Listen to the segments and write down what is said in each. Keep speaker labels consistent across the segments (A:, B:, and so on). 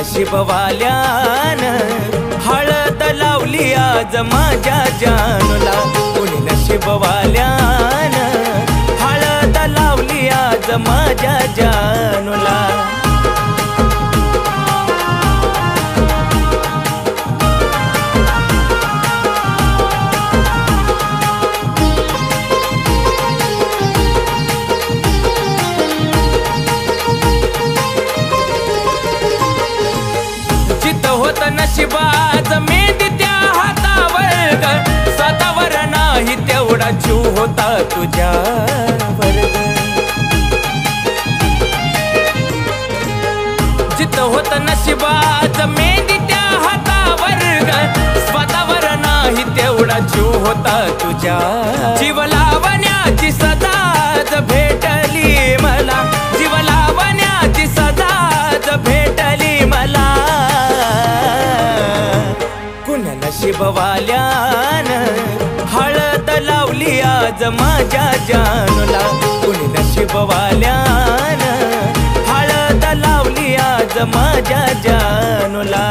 A: नशीबवाल्यानं हळद लावली आज माझ्या जानूला. कुणी नशीबवाल्यानं हळद लावली आज माझ्या जानूला. होत नशिबाच मेहंदी त्या हातावर ग, स्वतःवर नाही तेवढा जीव होता तुझ्यावर ग. जित होत नशिबाच मेहंदी त्या हातावर ग, स्वतःवर नाही तेवढा जीव होता तुझ्या. जीव लावण्याची सदाच भेटली मला, जीव लावण्याची सदाच भेटली मला. नशीबवाल्यानं हळद लावली आज माझ्या जानूला. कुणी नशीबवाल्यानं हळद लावली आज माझ्या जानूला.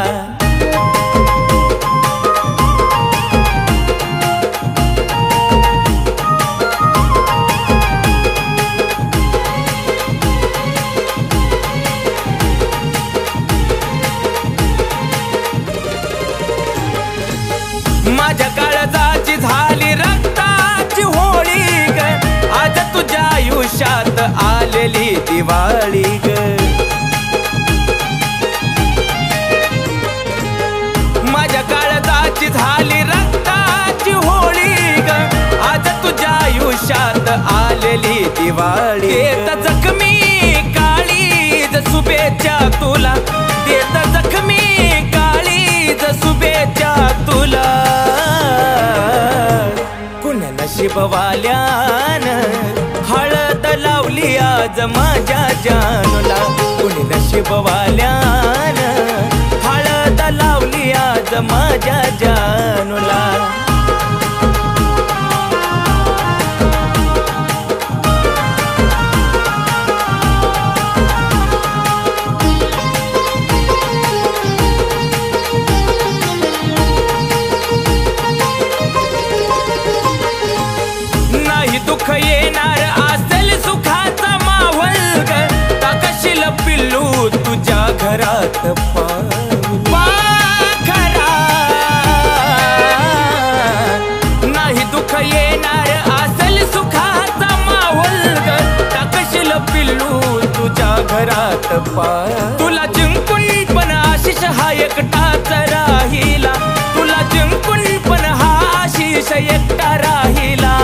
A: माझ्या काळजाची झाली रक्ताची होळी ग, आज तुझ्या आयुष्यात आलेली दिवाळी ग. माझ्या काळजाची झाली रक्ताची होळी ग, आज तुझ्या आयुष्यात आलेली दिवाळी. देत जखमी काळीज शुभेच्छा तुला, देत जखमी काळीज शुभेच्छा तुला. नशीबवाल्यानं हळद लावली आज माझ्या जानूला. कुणी नशीबवाल्यानं हळद लावली आज माझ्या जानूला. दुःख येणार असेल सुखाचा माहोल ग, टाकशील पिल्लू तुझ्या घरात पाखरा. नाही दुःख येणार असेल सुखाचा माहोल ग, टाकशील पिल्लू तुझ्या घरात तुला जिंकून पण आशिष हा एकटाच राहिला, तुला जिंकून पण हा आशिष एकटा राहिला.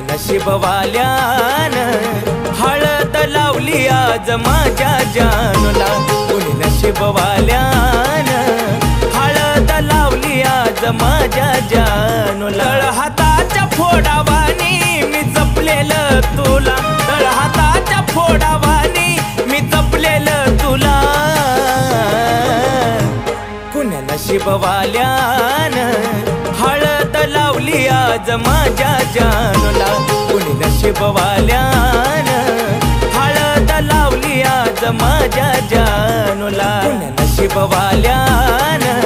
A: नशीबवाल्यानं हळद लावली आज माझ्या जानूला. कुणी नशीबवाल्यानं हळद लावली आज माझ्या जानूला. तळहाताच्या फोडावानी मी जपलेलं तुला, तळहाताच्या फोडावानी मी जपलेलं तुला. कुणी नशीबवाल्यानं हळद लावली आज माझ्या जानूला. कुणी नशीबवाल्यानं हळद लावली आज माझ्या जानूला. कुणी नशीबवाल्यानं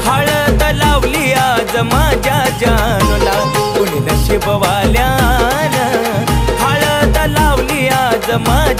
A: हळद लावली आज माझ्या जानूला. कुणी नशीबवाल्यानं हळद लावली आज माझ्या